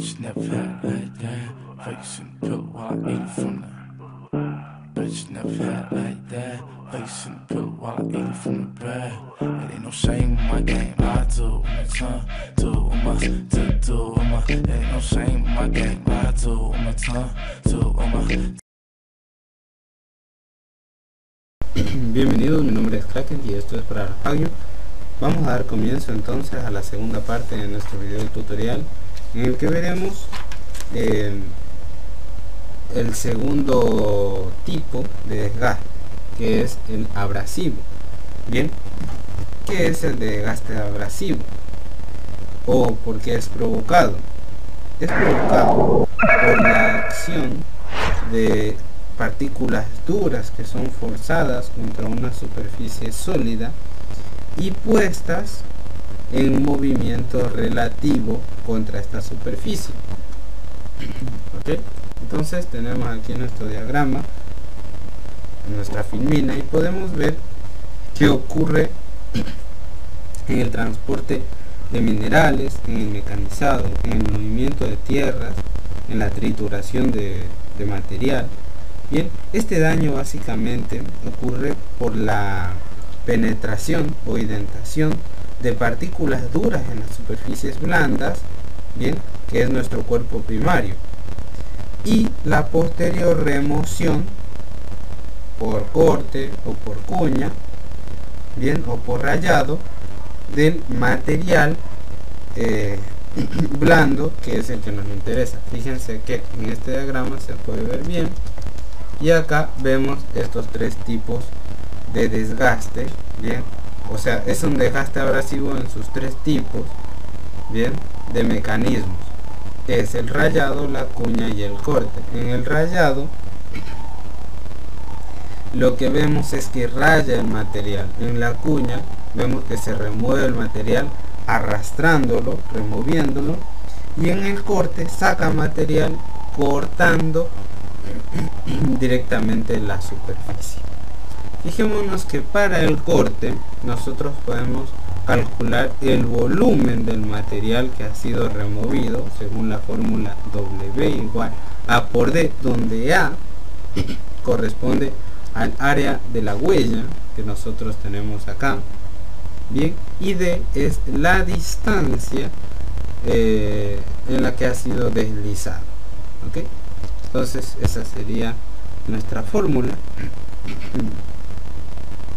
Bitch never had like that. Facing pill while I eat from the. Bitch never had like that. Facing pill while I eat from the bag. It ain't no shame in my game. I do my tongue, do my do my. It ain't no shame in my game. I do my tongue, do my. Bienvenidos, mi nombre es Kraken y esto es para Rafagio. Vamos a dar comienzo entonces a la segunda parte de nuestro video tutorial, en el que veremos el segundo tipo de desgaste, que es el abrasivo. Bien, ¿qué es el desgaste abrasivo? ¿O por qué es provocado? Es provocado por la acción de partículas duras que son forzadas contra una superficie sólida y puestas en movimiento relativo contra esta superficie. ¿Ok? Entonces tenemos aquí nuestro diagrama, nuestra filmina, y podemos ver qué ocurre en el transporte de minerales, en el mecanizado, en el movimiento de tierras, en la trituración de material. Bien, este daño básicamente ocurre por la penetración o indentación de partículas duras en las superficies blandas, bien, que es nuestro cuerpo primario, y la posterior remoción por corte o por cuña, bien, o por rayado del material blando, que es el que nos interesa. Fíjense que en este diagrama se puede ver bien, y acá vemos estos tres tipos de desgaste, bien, o sea, es un desgaste abrasivo en sus tres tipos, bien, de mecanismos. Es el rayado, la cuña y el corte. En el rayado lo que vemos es que raya el material. En la cuña vemos que se remueve el material arrastrándolo, removiéndolo, y en el corte saca material cortando directamente la superficie. Fijémonos que para el corte nosotros podemos calcular el volumen del material que ha sido removido según la fórmula W igual a por D, donde A corresponde al área de la huella que nosotros tenemos acá, bien, y D es la distancia en la que ha sido deslizado. ¿Ok? Entonces esa sería nuestra fórmula.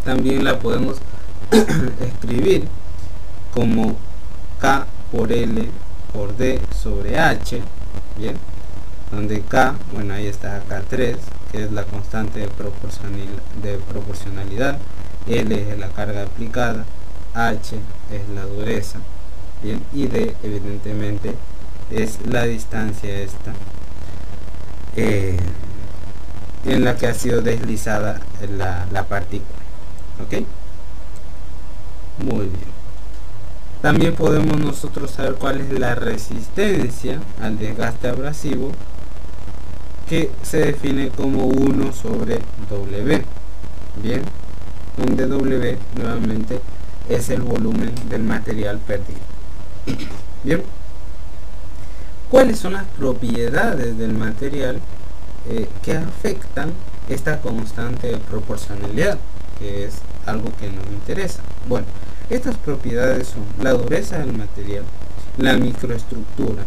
También la podemos escribir como K por L por D sobre H, bien, donde K, bueno, ahí está K3, que es la constante de proporcionalidad, L es la carga aplicada, H es la dureza, bien, y D evidentemente es la distancia esta en la que ha sido deslizada la partícula. ¿Ok? Muy bien. También podemos nosotros saber cuál es la resistencia al desgaste abrasivo, que se define como 1 sobre W, bien, donde W nuevamente es el volumen del material perdido. Bien, ¿cuáles son las propiedades del material que afectan esta constante de proporcionalidad, que es algo que nos interesa? Bueno, estas propiedades son la dureza del material, la microestructura,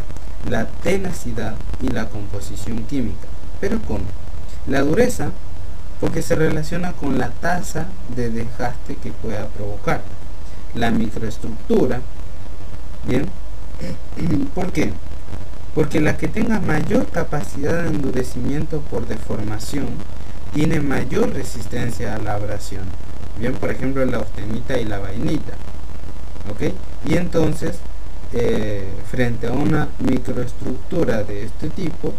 la tenacidad y la composición química. ¿Pero cómo? La dureza, porque se relaciona con la tasa de desgaste que pueda provocar. La microestructura, bien, ¿por qué? Porque la que tenga mayor capacidad de endurecimiento por deformación tiene mayor resistencia a la abrasión. Bien, por ejemplo, la austenita y la vainita. ¿Ok? Y entonces, frente a una microestructura de este tipo,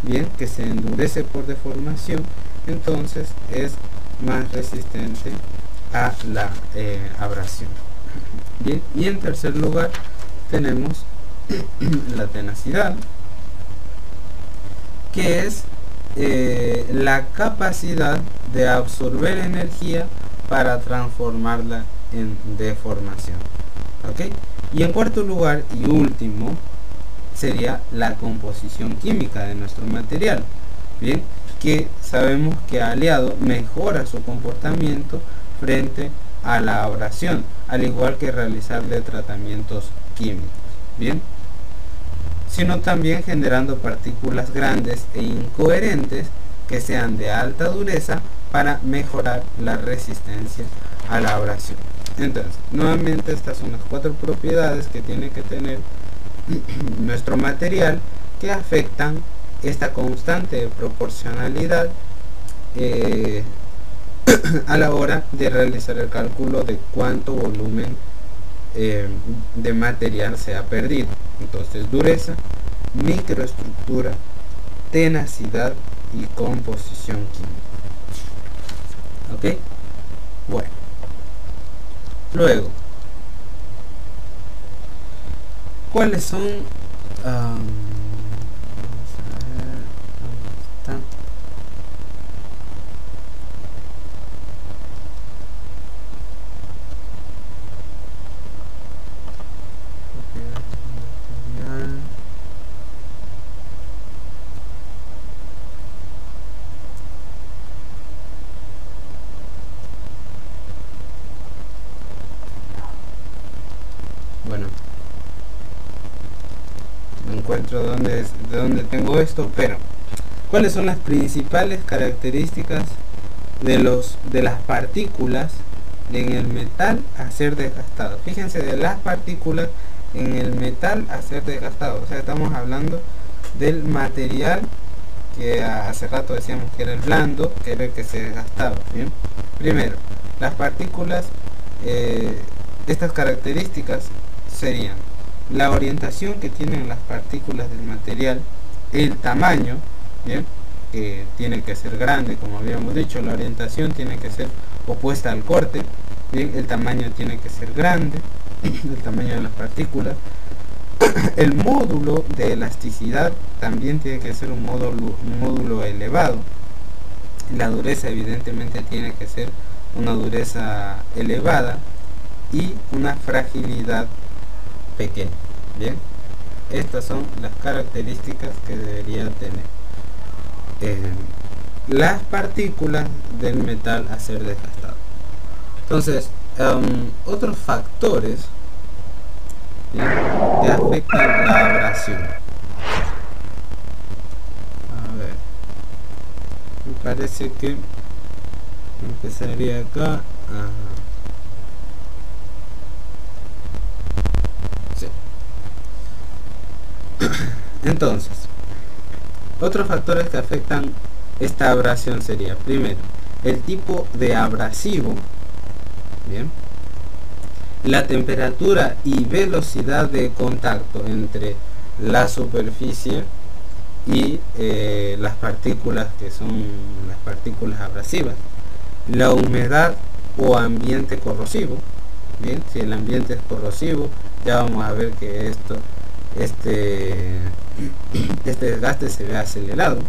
bien, que se endurece por deformación, entonces es más resistente a la abrasión. Bien, y en tercer lugar tenemos la tenacidad, que es la capacidad de absorber energía para transformarla en deformación. ¿Ok? Y en cuarto lugar y último sería la composición química de nuestro material, bien, que sabemos que aliado mejora su comportamiento frente a la abrasión, al igual que realizarle tratamientos químicos, bien, sino también generando partículas grandes e incoherentes que sean de alta dureza para mejorar la resistencia a la abrasión. Entonces, nuevamente estas son las 4 propiedades que tiene que tener nuestro material que afectan esta constante proporcionalidad a la hora de realizar el cálculo de cuánto volumen de material se ha perdido. Entonces, dureza, microestructura, tenacidad y composición química. ¿Ok? Bueno. Luego, ¿cuáles son? Vamos a ver, ¿dónde está? Material. Bueno, no encuentro de dónde tengo esto, pero ¿cuáles son las principales características de las partículas en el metal a ser desgastado? Fíjense, de las partículas en el metal a ser desgastado, o sea, estamos hablando del material que hace rato decíamos que era el blando, que era el que se desgastaba. ¿Bien? Primero, las partículas, estas características serían la orientación que tienen las partículas del material, el tamaño, ¿bien?, que tiene que ser grande, como habíamos dicho, la orientación tiene que ser opuesta al corte, ¿bien?, el tamaño tiene que ser grande, el tamaño de las partículas, el módulo de elasticidad también tiene que ser un módulo elevado, la dureza evidentemente tiene que ser una dureza elevada y una fragilidad pequeña. Bien, estas son las características que debería tener las partículas del metal a ser desgastado. Entonces, otros factores, ¿bien?, que afectan la abrasión. A ver, me parece que empezaría acá. Sí. Entonces, otros factores que afectan esta abrasión sería, primero, el tipo de abrasivo, bien, la temperatura y velocidad de contacto entre la superficie y las partículas que son las partículas abrasivas, la humedad o ambiente corrosivo. Bien, si el ambiente es corrosivo, ya vamos a ver que este desgaste se ve acelerado,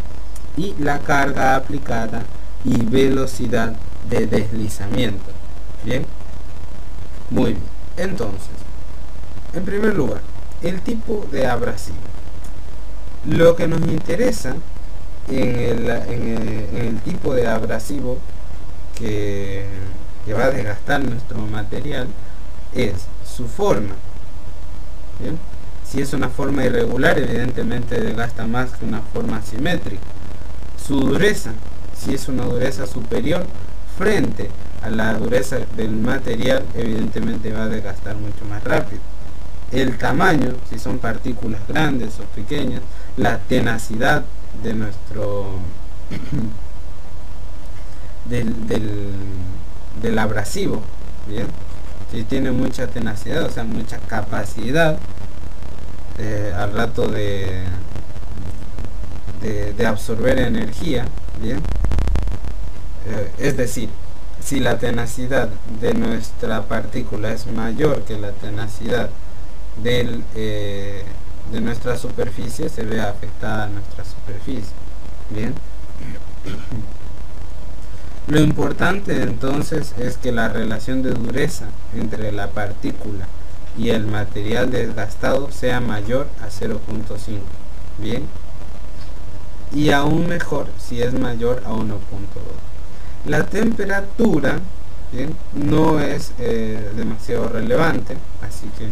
y la carga aplicada y velocidad de deslizamiento. Bien, muy bien. Entonces, en primer lugar, el tipo de abrasivo. Lo que nos interesa en el tipo de abrasivo que va a desgastar nuestro material es su forma. Bien, si es una forma irregular, evidentemente desgasta más que una forma simétrica. Su dureza, si es una dureza superior frente a la dureza del material, evidentemente va a desgastar mucho más rápido. El tamaño, si son partículas grandes o pequeñas, la tenacidad de nuestro del abrasivo, bien, si tiene mucha tenacidad, o sea, mucha capacidad al rato de absorber energía, bien, es decir, si la tenacidad de nuestra partícula es mayor que la tenacidad de nuestra superficie, se ve afectada nuestra superficie. Bien, lo importante entonces es que la relación de dureza entre la partícula y el material desgastado sea mayor a 0.5. Bien, y aún mejor si es mayor a 1.2. La temperatura, bien, no es demasiado relevante, así que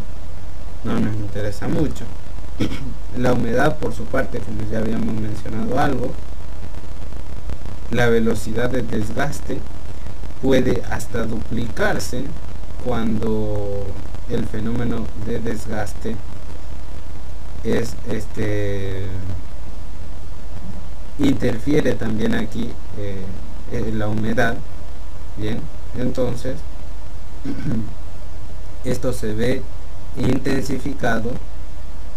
no nos interesa mucho. La humedad, por su parte, como ya habíamos mencionado algo, la velocidad de desgaste puede hasta duplicarse cuando el fenómeno de desgaste es interfiere también aquí en la humedad. Bien, entonces esto se ve intensificado,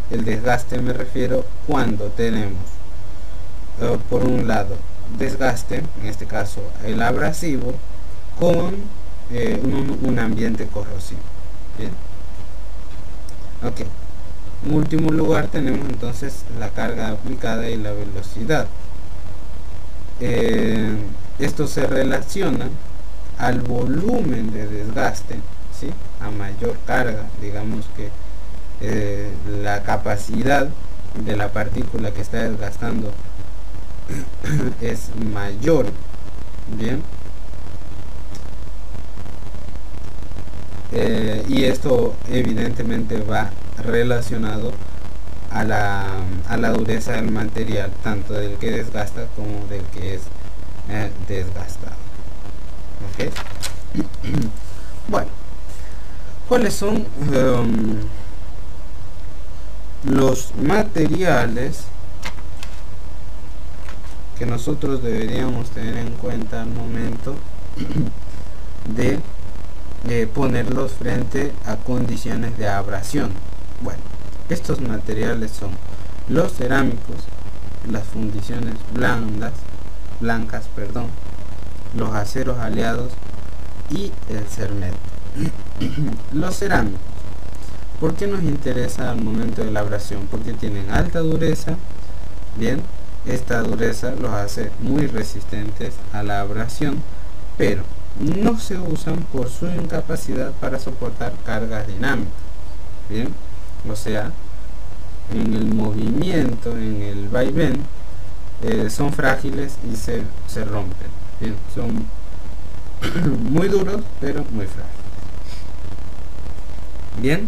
el desgaste me refiero, cuando tenemos por un lado desgaste, en este caso el abrasivo, con un ambiente corrosivo. Bien, ok. En último lugar tenemos entonces la carga aplicada y la velocidad. Esto se relaciona al volumen de desgaste, ¿sí? A mayor carga, digamos que la capacidad de la partícula que está desgastando es mayor. Bien, y esto evidentemente va relacionado a la dureza del material, tanto del que desgasta como del que es desgastado. ¿Okay? Bueno, ¿cuáles son los materiales que nosotros deberíamos tener en cuenta al momento de ponerlos frente a condiciones de abrasión? Bueno, estos materiales son los cerámicos, las fundiciones blancas, los aceros aleados y el cermet. Los cerámicos, ¿por qué nos interesa al momento de la abrasión? Porque tienen alta dureza. Bien, esta dureza los hace muy resistentes a la abrasión, pero no se usan por su incapacidad para soportar cargas dinámicas. Bien, o sea, en el movimiento, en el vaivén, son frágiles y se rompen. Bien, son muy duros pero muy frágiles. Bien,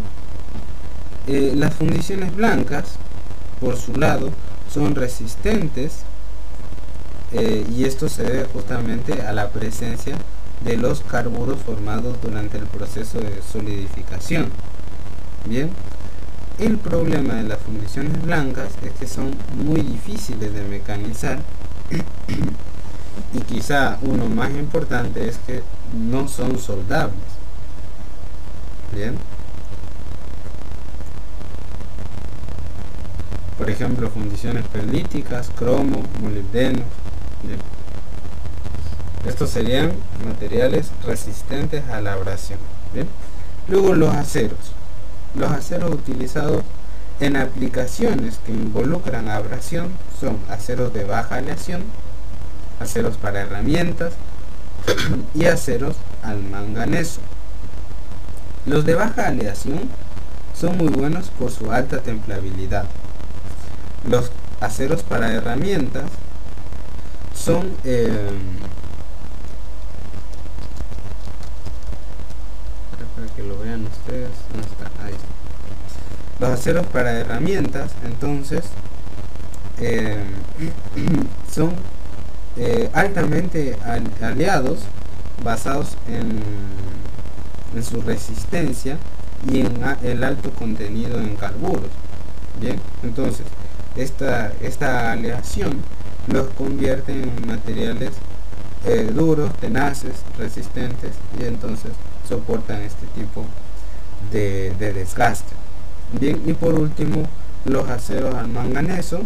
las fundiciones blancas, por su lado, son resistentes, y esto se debe justamente a la presencia de los carburos formados durante el proceso de solidificación. Bien, el problema de las fundiciones blancas es que son muy difíciles de mecanizar y quizá uno más importante es que no son soldables. Bien, por ejemplo, fundiciones perlíticas, cromo, molibdeno. Bien, estos serían materiales resistentes a la abrasión. Bien, luego los aceros utilizados en aplicaciones que involucran abrasión son aceros de baja aleación, aceros para herramientas y aceros al manganeso. Los de baja aleación son muy buenos por su alta templabilidad. Los aceros para herramientas son para que lo vean ustedes, no está, ahí está. Los aceros para herramientas entonces son altamente aleados, basados en su resistencia y en el alto contenido en carburos. Bien, entonces esta aleación los convierte en materiales duros, tenaces, resistentes, y entonces soportan este tipo de desgaste. Bien, y por último, los aceros al manganeso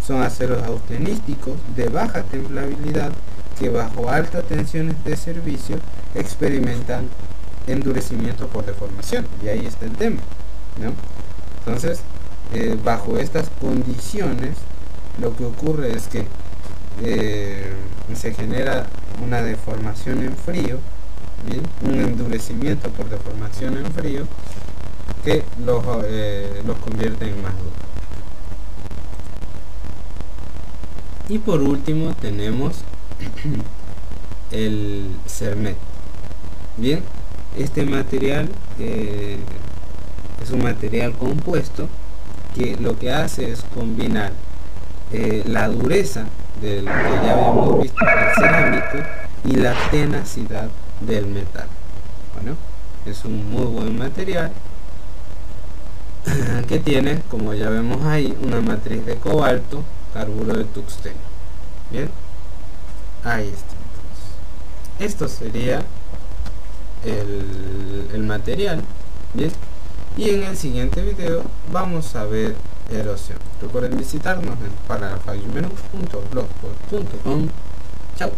son aceros austenísticos de baja templabilidad que bajo altas tensiones de servicio experimentan endurecimiento por deformación, y ahí está el tema, ¿no? Entonces, bajo estas condiciones lo que ocurre es que se genera una deformación en frío, ¿bien? Un endurecimiento por deformación en frío, que los convierte en más duros. Y por último tenemos el Cermet. Bien, este material es un material compuesto que lo que hace es combinar la dureza del que ya habíamos visto, el cerámico, y la tenacidad del metal. Bueno, es un muy buen material que tiene, como ya vemos ahí, una matriz de cobalto, carburo de tungsteno. Bien, ahí está. Entonces, esto sería el material. Bien, y en el siguiente video vamos a ver erosión. Recuerden visitarnos en paralelofagiomenú.blogspot.com. Chao.